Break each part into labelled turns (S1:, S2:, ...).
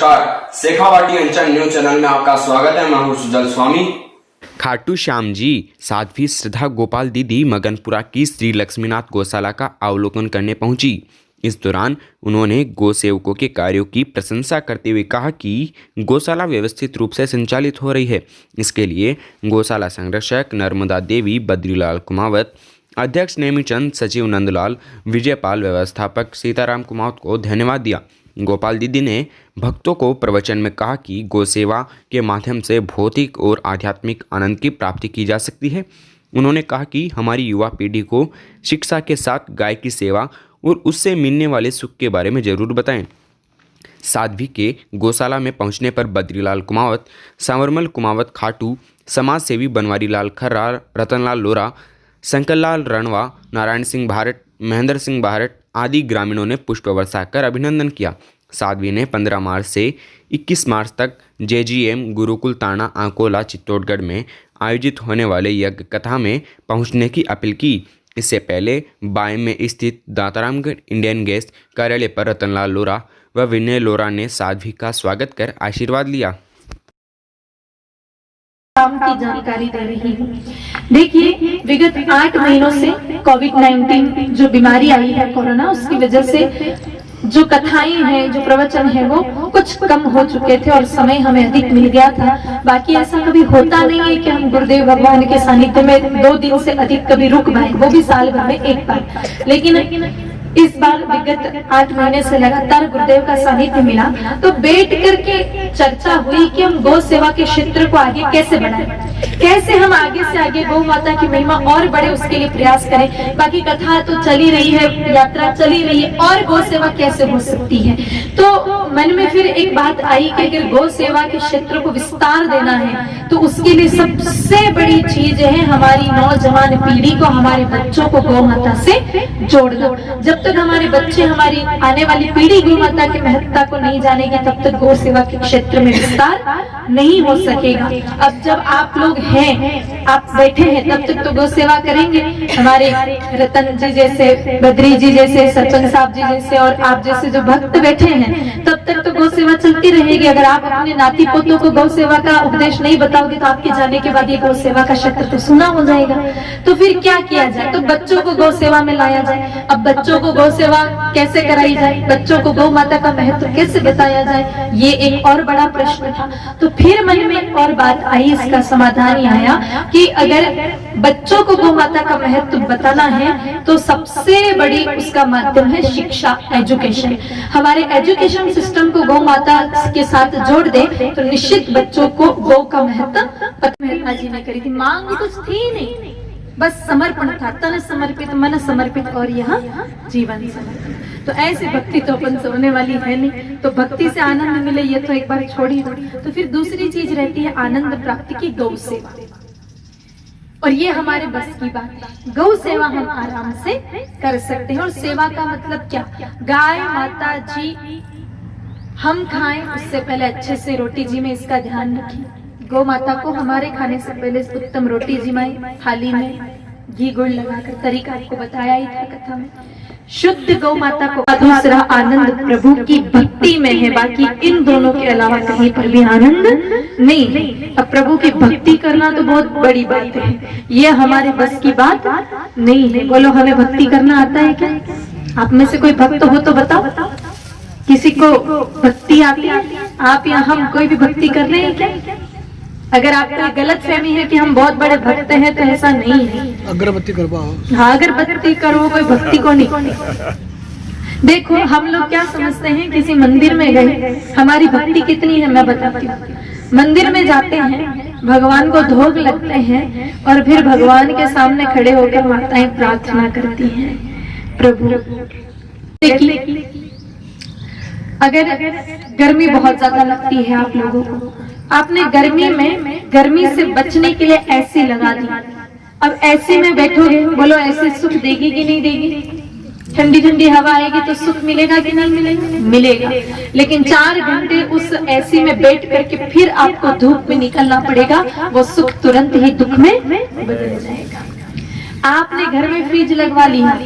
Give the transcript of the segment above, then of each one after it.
S1: नमस्कार, शेखावाटी अंचल news channel में आपका स्वागत है। मैं हूं सुजल स्वामी।
S2: खाटू श्याम जी साध्वी श्रद्धा गोपाल दीदी मगनपुरा की श्री लक्ष्मीनाथ गौशाला का अवलोकन करने पहुंची। इस दौरान उन्होंने गौ सेवकों के कार्यों की प्रशंसा करते हुए कहा कि गौशाला व्यवस्थित रूप से संचालित हो रही है। इसके लिए गौशाला संरक्षक नर्मदा देवी बद्रीलाल कुमावत, अध्यक्ष नेमीचंद, सचिव नंदलाल, विजयपाल, व्यवस्थापक सीताराम कुमावत को धन्यवाद दिया। गोपाल दीदी ने भक्तों को प्रवचन में कहा कि गौ सेवा के माध्यम से भौतिक और आध्यात्मिक आनंद की प्राप्ति की जा सकती है। उन्होंने कहा कि हमारी युवा पीढ़ी को शिक्षा के साथ गाय की सेवा और उससे मिलने वाले सुख के बारे में जरूर बताएं। साध्वी के गौशाला में पहुंचने पर बद्रीलाल कुमावत, सांवरमल कुमावत खाटू, समाज सेवी बनवारी लाल खर्रा, रतनलाल लोरा, शंकरलाल रणवा, नारायण सिंह भारत, महेंद्र सिंह भारत आदि ग्रामीणों ने पुष्प वर्षा कर अभिनंदन किया। साध्वी ने 15 मार्च से 21 मार्च तक JGM गुरुकुल ताना आंकोला चित्तौड़गढ़ में आयोजित होने वाले यज्ञ कथा में पहुंचने की अपील की। इससे पहले बाय में स्थित दातारामगढ़ इंडियन गैस कार्यालय पर रतनलाल लोरा व विनय लोरा ने साध्वी का स्वागत कर आशीर्वाद लिया।
S3: काम की जानकारी दे रही हूँ। देखिए, विगत 8 महीनों से कोविड-19 जो बीमारी आई है कोरोना, उसकी वजह से जो कथाएं हैं, जो प्रवचन है, वो कुछ कम हो चुके थे और समय हमें अधिक मिल गया था। बाकी ऐसा कभी होता नहीं है कि हम गुरुदेव भगवान के सानिध्य में 2 दिन से अधिक कभी रुक पाए, वो भी साल भर में एक बार। लेकिन इस बार विगत 8 महीने से लगातार गुरुदेव का सानिध्य मिला, तो बैठ करके चर्चा हुई कि हम गौ सेवा के क्षेत्र को आगे कैसे बढ़ाएं, कैसे हम आगे से आगे गौ माता की महिमा और बढ़े, उसके लिए प्रयास करें। बाकी कथा तो चली रही है, यात्रा चली रही है, और गौ सेवा कैसे हो सकती है। तो मन में फिर एक बात आई कि अगर गौ सेवा के क्षेत्र को विस्तार देना है तो उसके लिए सबसे बड़ी चीज है हमारी नौजवान पीढ़ी को, हमारे बच्चों को गौ माता से जोड़ना। जब तक हमारे बच्चे, हमारी आने वाली पीढ़ी गौ माता की महत्ता को नहीं जानेगी, तब तक गौ सेवा के क्षेत्र में विस्तार नहीं हो सकेगा। अब जब आप लोग हैं, आप बैठे हैं, तब तक तो गौ सेवा करेंगे। हमारे रतन जी जैसे, बद्री जी जैसे, सरपंच साहब जी जैसे और आप जैसे जो भक्त बैठे हैं, तब तक तो गौ सेवा चलती रहेगी। अगर आप अपने नाती पोतों को गौ सेवा का उपदेश नहीं बताओगे तो आपके जाने के बाद ये गौ सेवा का क्षेत्र तो सुना हो जाएगा। तो फिर क्या किया जाए? तो बच्चों को गौ सेवा में लाया जाए। अब बच्चों को गौ सेवा कैसे कराई जाए, बच्चों को गौ माता का महत्व कैसे बताया जाए, ये एक और बड़ा प्रश्न था। तो फिर मन में एक और बात आई, इसका समाधान ये आया कि अगर बच्चों को गौ माता का महत्व बताना है तो सबसे बड़ी उसका माध्यम है शिक्षा, एजुकेशन। हमारे एजुकेशन सिस्टम को गौ माता के साथ जोड़ दे तो निश्चित बच्चों को गौ का महत्व मेहता जी ने करी थी। मांग कुछ थी नहीं, बस समर्पण था, तन समर्पित, मन समर्पित और यहाँ जीवन समर्पित। तो ऐसी भक्ति तो अपन से होने वाली है नहीं। तो भक्ति से आनंद मिले ये तो एक बार छोड़ी दो। तो फिर दूसरी चीज रहती है आनंद प्राप्ति की, गौ सेवा। और ये हमारे बस की बात है। गौ सेवा हम आराम से कर सकते हैं। और सेवा का मतलब क्या? गाय माता जी हम खाएं उससे पहले अच्छे से रोटी जी में इसका ध्यान रखिए। गौ माता को हमारे खाने से पहले उत्तम रोटी जिमाई, थाली में घी गुड़ लगाकर, तरीका आपको बताया ही था कथा में। शुद्ध गौ माता को। दूसरा आनंद प्रभु की भक्ति में है, बाकी इन दोनों के अलावा कहीं पर भी आनंद नहीं है। अब प्रभु की भक्ति करना तो बहुत बड़ी बात है, ये हमारे बस की बात नहीं है। बोलो, हमें भक्ति करना आता है क्या? आप में से कोई भक्त हो तो बताओ, किसी को भक्ति आती है? आप या हम कोई भी भक्ति कर रहे हैं क्या? अगर आपको गलत फहमी है कि हम बहुत बड़े भक्त हैं तो ऐसा नहीं है।
S4: अगरबत्ती करवाओ।
S3: हाँ, अगरबत्ती करो, कोई भक्ति को नहीं। देखो, हम लोग क्या समझते हैं, किसी मंदिर में गए, हमारी भक्ति कितनी है मैं बताती हूँ। मंदिर में जाते हैं, भगवान को भोग लगते हैं और फिर भगवान के सामने खड़े होकर माताएं प्रार्थना करती हैं, प्रभु देखिए, अगर गर्मी बहुत ज्यादा लगती है आप लोगों को, आपने गर्मी में गर्मी से बचने के लिए एसी लगा दी। अब एसी में बैठोगे, बोलो एसी सुख देगी कि नहीं देगी? ठंडी ठंडी हवा आएगी तो सुख मिलेगा कि नहीं मिलेगा? मिलेगा। लेकिन 4 घंटे उस एसी में बैठ करके फिर आपको धूप में निकलना पड़ेगा, वो सुख तुरंत ही दुख में बदल जाएगा। आपने घर में फ्रिज लगवा लिया,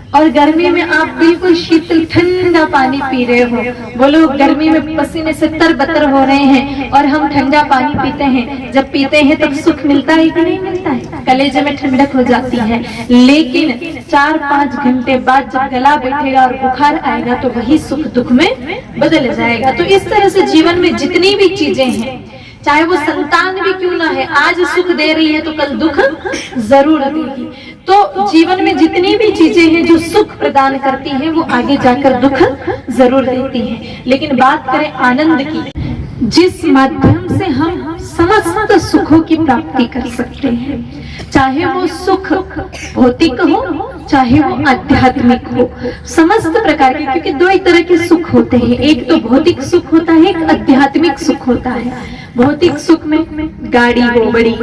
S3: और गर्मी में आप बिल्कुल शीतल ठंडा पानी पी रहे हो। वो लोग गर्मी में पसीने से तरबतर हो रहे हैं और हम ठंडा पानी पीते हैं। जब पीते हैं तब सुख मिलता है कि नहीं मिलता है? कलेजे में ठंडक हो जाती है। लेकिन 4-5 घंटे बाद जब गला बैठेगा और बुखार आएगा तो वही सुख दुख में बदल जाएगा। तो इस तरह से जीवन में जितनी भी चीजें हैं, चाहे वो संतान भी क्यों ना है, आज सुख दे रही है तो कल दुख जरूर देगी। तो जीवन में जितनी भी चीजें हैं जो सुख प्रदान करती हैं वो आगे जाकर दुख जरूर देती हैं। लेकिन बात करें आनंद की, जिस माध्यम से हम समस्त सुखों की प्राप्ति कर सकते हैं, चाहे वो सुख भौतिक हो चाहे वो आध्यात्मिक हो, समस्त प्रकार के, क्योंकि दो ही तरह के सुख होते हैं, एक तो भौतिक सुख होता है, एक आध्यात्मिक सुख होता है। भौतिक सुख में गाड़ी हो, बड़ी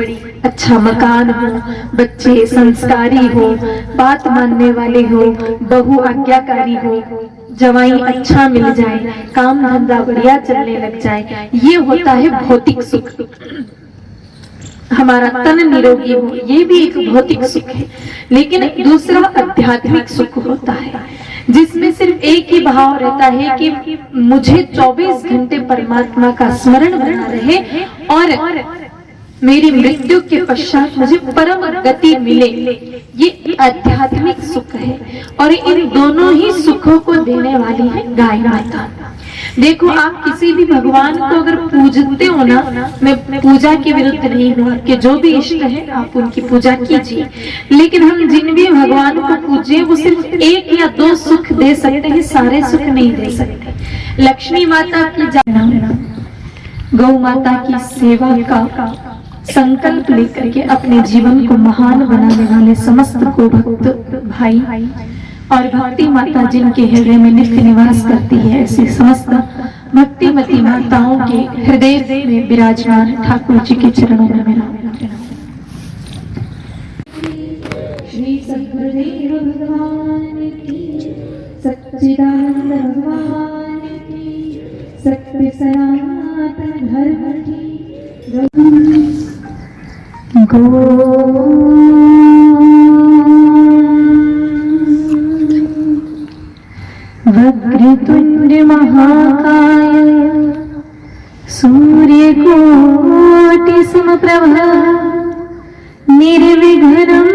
S3: अच्छा मकान हो, बच्चे संस्कारी हो, बात मानने वाले हो, बहू आज्ञाकारी हो, जवाई अच्छा मिल जाए, काम धंधा बढ़िया चलने लग जाए, ये होता है भौतिक सुख। हमारा तन निरोगी हो, ये भी एक भौतिक सुख है। लेकिन दूसरा आध्यात्मिक सुख होता है, जिसमें सिर्फ एक ही भाव रहता है कि मुझे 24 घंटे परमात्मा का स्मरण बना रहे और मेरी मृत्यु के पश्चात मुझे परम गति मिले, ये आध्यात्मिक सुख है। और इन दोनों ही सुखों को देने वाली है गाय माता। देखो, आप किसी भी भगवान को अगर पूजते हो ना, मैं पूजा के विरुद्ध नहीं हूँ, आपके जो भी इष्ट है आप उनकी पूजा कीजिए, लेकिन हम जिन भी भगवान को पूजे वो सिर्फ 1 या 2 सुख दे सकते हैं, सारे सुख नहीं दे सकते। लक्ष्मी माता की जाना, गौ माता की सेवा का संकल्प लेकर के अपने जीवन को महान बनाने वाले समस्त को भक्त भाई और भक्ति माता जिनके हृदय में नित्य निवास करती है, ऐसी समस्त भक्तिमती माताओं के हृदय में विराजमान ठाकुर जी के चरणों में मेरा श्री सद्गुरुदेव भगवान की, सच्चिदानंद भगवान की, सत्य सनातन धर्म की, वक्रतुंड महाकाय सूर्यकोटि समप्रभ निर्विघ्नं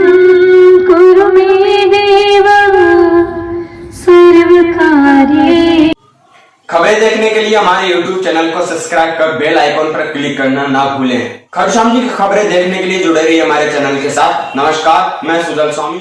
S3: कुरु मे देव सर्वकार्ये।
S1: खबरें देखने के लिए हमारे YouTube चैनल को सब्सक्राइब कर बेल आइकॉन पर क्लिक करना ना भूलें। खरसाम जी की खबरें देखने के लिए जुड़े रहिए हमारे चैनल के साथ। नमस्कार, मैं सुजल स्वामी।